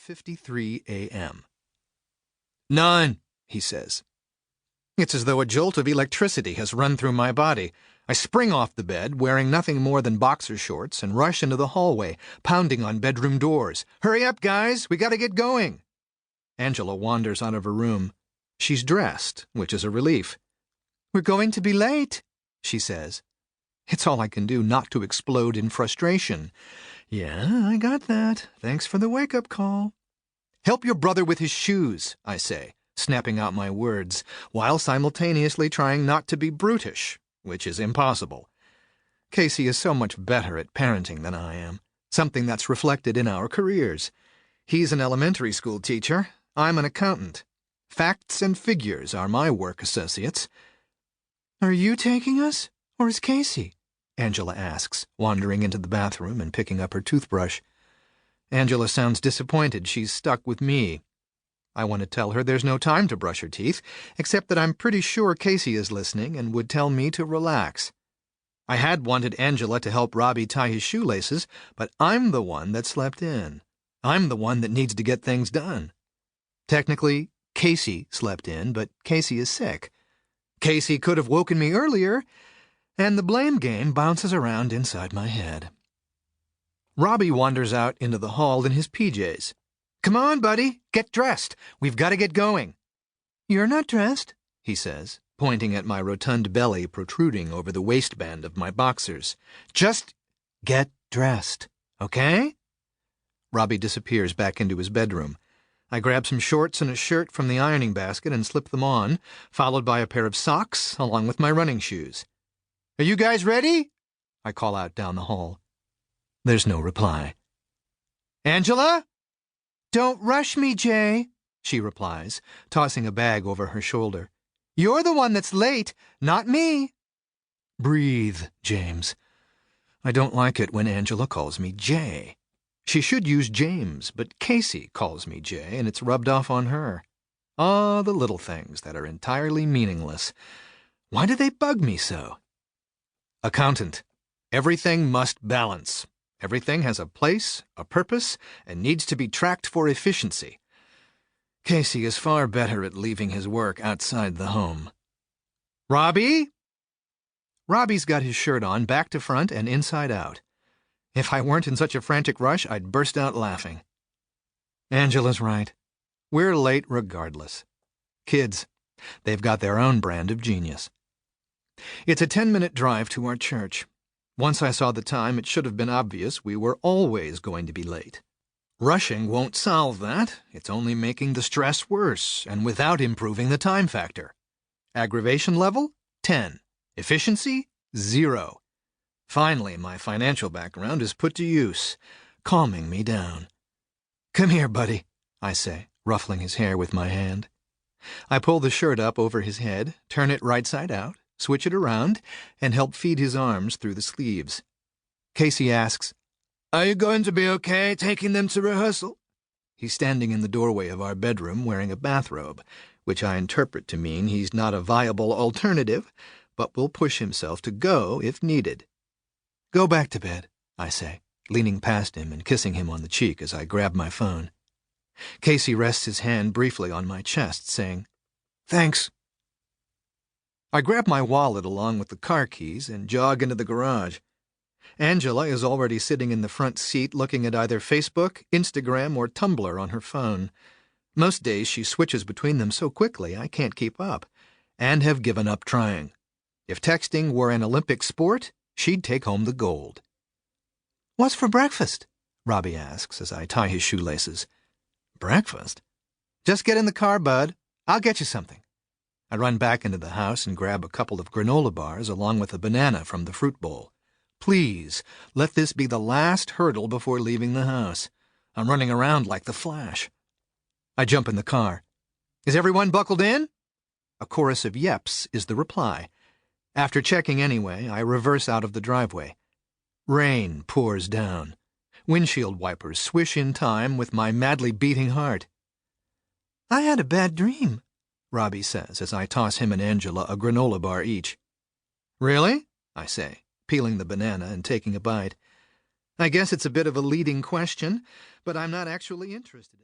11:53 a.m. "None," he says. It's as though a jolt of electricity has run through my body. I spring off the bed, wearing nothing more than boxer shorts, and rush into the hallway, pounding on bedroom doors. "Hurry up, guys! We gotta get going!" Angela wanders out of her room. She's dressed, which is a relief. "We're going to be late," she says. It's all I can do not to explode in frustration. "Yeah, I got that. Thanks for the wake-up call." "Help your brother with his shoes," I say, snapping out my words, while simultaneously trying not to be brutish, which is impossible. Casey is so much better at parenting than I am, something that's reflected in our careers. He's an elementary school teacher. I'm an accountant. Facts and figures are my work associates. "Are you taking us, or is Casey?" Angela asks, wandering into the bathroom and picking up her toothbrush. Angela sounds disappointed she's stuck with me. I want to tell her there's no time to brush her teeth, except that I'm pretty sure Casey is listening and would tell me to relax. I had wanted Angela to help Robbie tie his shoelaces, but I'm the one that slept in. I'm the one that needs to get things done. Technically, Casey slept in, but Casey is sick. Casey could have woken me earlier, and the blame game bounces around inside my head. Robbie wanders out into the hall in his PJs. "Come on, buddy, get dressed. We've got to get going." "You're not dressed," he says, pointing at my rotund belly protruding over the waistband of my boxers. "Just get dressed, okay?" Robbie disappears back into his bedroom. I grab some shorts and a shirt from the ironing basket and slip them on, followed by a pair of socks along with my running shoes. "Are you guys ready?" I call out down the hall. There's no reply. "Angela?" "Don't rush me, Jay," she replies, tossing a bag over her shoulder. "You're the one that's late, not me." Breathe, James. I don't like it when Angela calls me Jay. She should use James, but Casey calls me Jay, and it's rubbed off on her. Ah, the little things that are entirely meaningless. Why do they bug me so? Accountant. Everything must balance. Everything has a place, a purpose, and needs to be tracked for efficiency. Casey is far better at leaving his work outside the home. "Robbie?" Robbie's got his shirt on back to front and inside out. If I weren't in such a frantic rush, I'd burst out laughing. Angela's right. We're late regardless. Kids, they've got their own brand of genius. It's a 10-minute drive to our church. Once I saw the time, it should have been obvious we were always going to be late. Rushing won't solve that. It's only making the stress worse, and without improving the time factor. Aggravation level? 10. Efficiency? 0. Finally, my financial background is put to use, calming me down. "Come here, buddy," I say, ruffling his hair with my hand. I pull the shirt up over his head, turn it right side out, switch it around, and help feed his arms through the sleeves. Casey asks, "Are you going to be okay taking them to rehearsal?" He's standing in the doorway of our bedroom wearing a bathrobe, which I interpret to mean he's not a viable alternative, but will push himself to go if needed. "Go back to bed," I say, leaning past him and kissing him on the cheek as I grab my phone. Casey rests his hand briefly on my chest, saying, "Thanks." I grab my wallet along with the car keys and jog into the garage. Angela is already sitting in the front seat looking at either Facebook, Instagram, or Tumblr on her phone. Most days she switches between them so quickly I can't keep up, and have given up trying. If texting were an Olympic sport, she'd take home the gold. "What's for breakfast?" Robbie asks as I tie his shoelaces. "Breakfast? Just get in the car, bud. I'll get you something." I run back into the house and grab a couple of granola bars along with a banana from the fruit bowl. Please, let this be the last hurdle before leaving the house. I'm running around like the Flash. I jump in the car. "Is everyone buckled in?" A chorus of yeps is the reply. After checking anyway, I reverse out of the driveway. Rain pours down. Windshield wipers swish in time with my madly beating heart. "I had a bad dream," Robbie says as I toss him and Angela a granola bar each. "Really?" I say, peeling the banana and taking a bite. I guess it's a bit of a leading question, but I'm not actually interested in